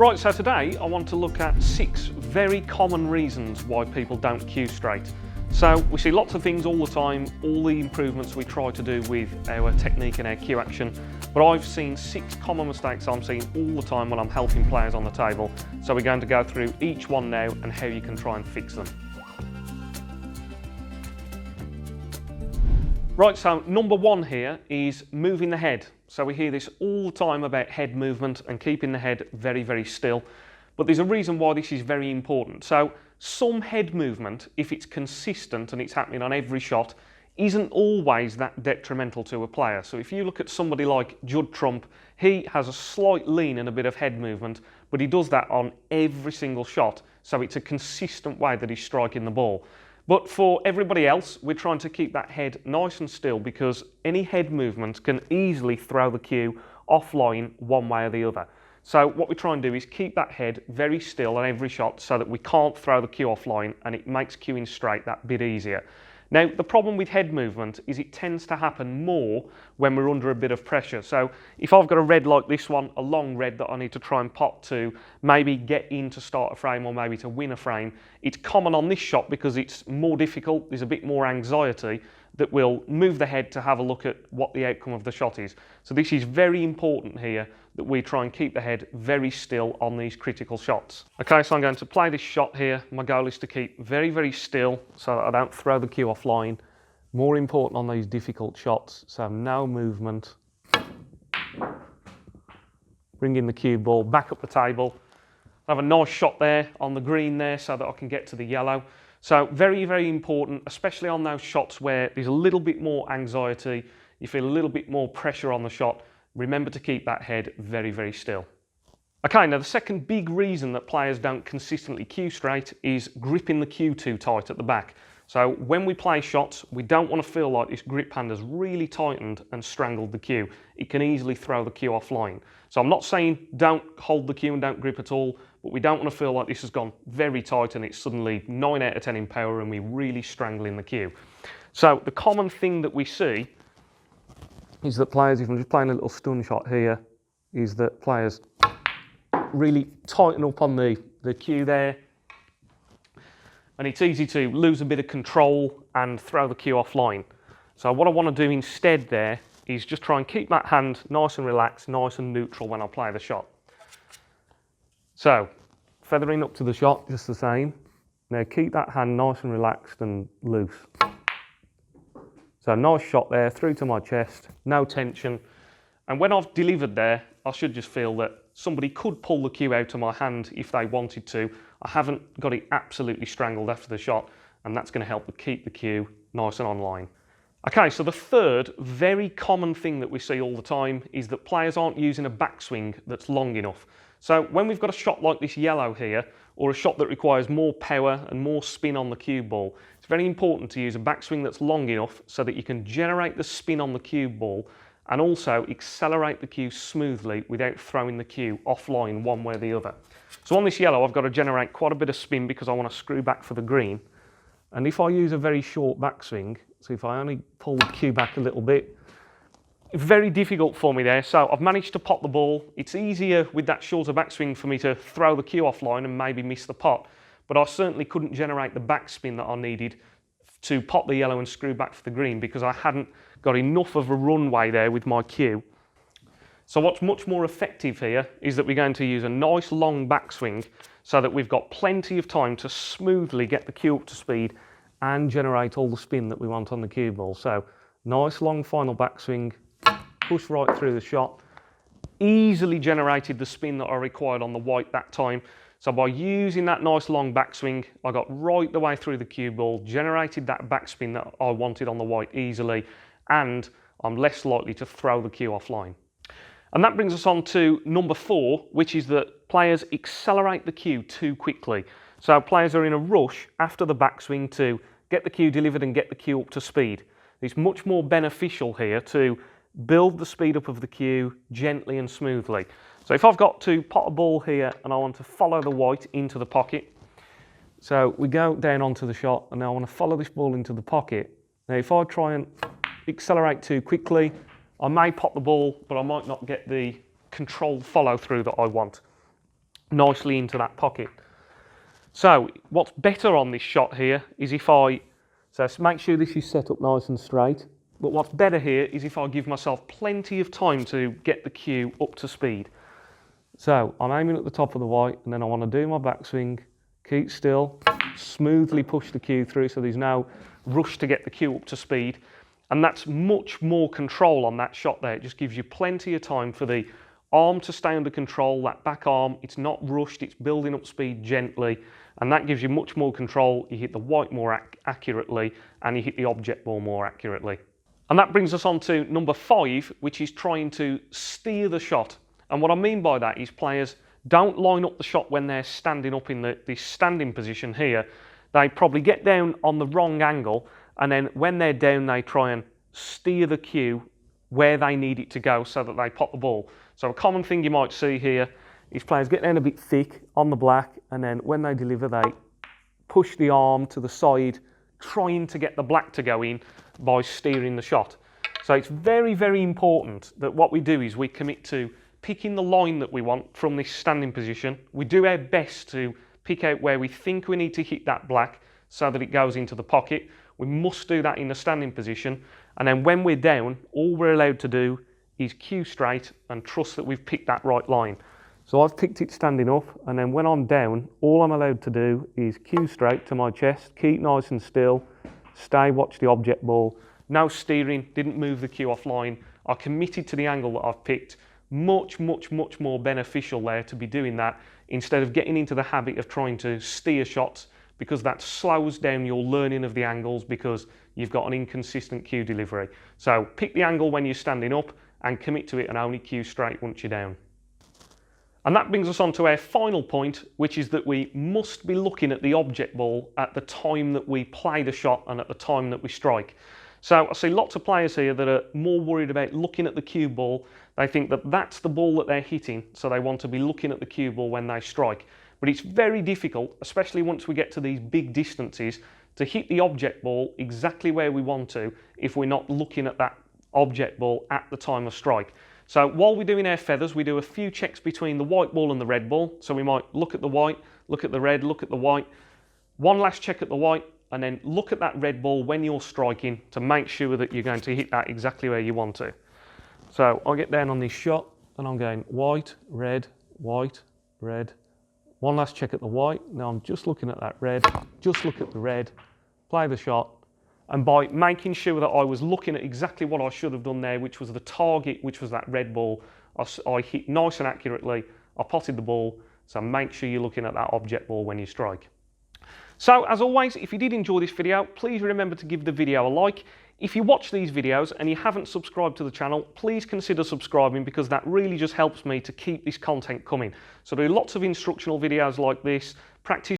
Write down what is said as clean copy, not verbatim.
Right, so today I want to look at 6 very common reasons why people don't cue straight. So we see lots of things all the time, all the improvements we try to do with our technique and our cue action, but I've seen 6 common mistakes I'm seeing all the time when I'm helping players on the table. So we're going to go through each one now and how you can try and fix them. Right, so number 1 here is moving the head. So we hear this all the time about head movement and keeping the head very, very still. But there's a reason why this is very important. So some head movement, if it's consistent and it's happening on every shot, isn't always that detrimental to a player. So if you look at somebody like Judd Trump, he has a slight lean and a bit of head movement, but he does that on every single shot. So it's a consistent way that he's striking the ball. But for everybody else, we're trying to keep that head nice and still because any head movement can easily throw the cue offline one way or the other. So what we try and do is keep that head very still on every shot so that we can't throw the cue offline, and it makes cueing straight that bit easier. Now, the problem with head movement is it tends to happen more when we're under a bit of pressure. So if I've got a red like this one, a long red that I need to try and pot to maybe get in to start a frame or maybe to win a frame, it's common on this shot because it's more difficult, there's a bit more anxiety, that we'll move the head to have a look at what the outcome of the shot is. So this is very important here, that we try and keep the head very still on these critical shots. Okay, so I'm going to play this shot here. My goal is to keep very, very still so that I don't throw the cue offline. More important on these difficult shots, so no movement. Bringing the cue ball back up the table. I have a nice shot there on the green there so that I can get to the yellow. So very, very important, especially on those shots where there's a little bit more anxiety, you feel a little bit more pressure on the shot. Remember to keep that head very, very still. Okay, now the second big reason that players don't consistently cue straight is gripping the cue too tight at the back. So when we play shots, we don't want to feel like this grip hand has really tightened and strangled the cue. It can easily throw the cue offline. So I'm not saying don't hold the cue and don't grip at all, but we don't want to feel like this has gone very tight and it's suddenly 9 out of 10 in power and we're really strangling the cue. So the common thing that we see is that players, if I'm just playing a little stun shot here, is that players really tighten up on the cue there, and it's easy to lose a bit of control and throw the cue offline. So what I want to do instead there is just try and keep that hand nice and relaxed, nice and neutral when I play the shot. So feathering up to the shot just the same. Now keep that hand nice and relaxed and loose. So nice shot there, through to my chest, no tension. And when I've delivered there, I should just feel that somebody could pull the cue out of my hand if they wanted to. I haven't got it absolutely strangled after the shot, and that's going to help keep the cue nice and online. Okay, so the third very common thing that we see all the time is that players aren't using a backswing that's long enough. So when we've got a shot like this yellow here, or a shot that requires more power and more spin on the cue ball, it's very important to use a backswing that's long enough so that you can generate the spin on the cue ball and also accelerate the cue smoothly without throwing the cue offline one way or the other. So on this yellow, I've got to generate quite a bit of spin because I want to screw back for the green. And if I use a very short backswing, so if I only pull the cue back a little bit, very difficult for me there. So I've managed to pot the ball. It's easier with that shorter backswing for me to throw the cue offline and maybe miss the pot, but I certainly couldn't generate the backspin that I needed to pot the yellow and screw back for the green because I hadn't got enough of a runway there with my cue. So what's much more effective here is that we're going to use a nice long backswing so that we've got plenty of time to smoothly get the cue up to speed and generate all the spin that we want on the cue ball. So nice long final backswing, push right through the shot, easily generated the spin that I required on the white that time. So by using that nice long backswing, I got right the way through the cue ball, generated that backspin that I wanted on the white easily, and I'm less likely to throw the cue offline. And that brings us on to number 4, which is that players accelerate the cue too quickly. So players are in a rush after the backswing to get the cue delivered and get the cue up to speed. It's much more beneficial here to build the speed up of the cue gently and smoothly. So if I've got to pot a ball here and I want to follow the white into the pocket, so we go down onto the shot and now I want to follow this ball into the pocket. Now if I try and accelerate too quickly, I may pot the ball, but I might not get the controlled follow through that I want. nicely into that pocket. So what's better on this shot here is if I, so make sure this is set up nice and straight, but what's better here is if I give myself plenty of time to get the cue up to speed. So I'm aiming at the top of the white, and then I want to do my backswing, keep still, smoothly push the cue through so there's no rush to get the cue up to speed. And that's much more control on that shot there. It just gives you plenty of time for the arm to stay under control, that back arm, it's not rushed, it's building up speed gently, and that gives you much more control. You hit the white more accurately, and you hit the object ball more accurately. And that brings us on to number 5, which is trying to steer the shot. And what I mean by that is players don't line up the shot when they're standing up in this standing position here. They probably get down on the wrong angle, and then when they're down, they try and steer the cue where they need it to go so that they pop the ball. So a common thing you might see here is players get down a bit thick on the black, and then when they deliver, they push the arm to the side, trying to get the black to go in by steering the shot. So it's very, very important that what we do is we commit to picking the line that we want from this standing position. We do our best to pick out where we think we need to hit that black so that it goes into the pocket. We must do that in the standing position. And then when we're down, all we're allowed to do is cue straight and trust that we've picked that right line. So I've picked it standing up, and then when I'm down, all I'm allowed to do is cue straight to my chest, keep nice and still, stay, watch the object ball. No steering, didn't move the cue offline. I committed to the angle that I've picked. Much more beneficial there to be doing that instead of getting into the habit of trying to steer shots, because that slows down your learning of the angles because you've got an inconsistent cue delivery. So pick the angle when you're standing up and commit to it, and only cue straight once you're down. And that brings us on to our final point, which is that we must be looking at the object ball at the time that we play the shot and at the time that we strike. So I see lots of players here that are more worried about looking at the cue ball. They think that that's the ball that they're hitting, so they want to be looking at the cue ball when they strike. But it's very difficult, especially once we get to these big distances, to hit the object ball exactly where we want to if we're not looking at that object ball at the time of strike. So while we're doing our feathers, we do a few checks between the white ball and the red ball. So we might look at the white, look at the red, look at the white. One last check at the white, and then look at that red ball when you're striking to make sure that you're going to hit that exactly where you want to. So I get down on this shot, and I'm going white, red, white, red. One last check at the white. Now I'm just looking at that red, just look at the red, play the shot. And by making sure that I was looking at exactly what I should have done there, which was the target, which was that red ball, I hit nice and accurately, I potted the ball. So make sure you're looking at that object ball when you strike. So as always, if you did enjoy this video, please remember to give the video a like. If you watch these videos and you haven't subscribed to the channel, please consider subscribing, because that really just helps me to keep this content coming. So I do lots of instructional videos like this, practice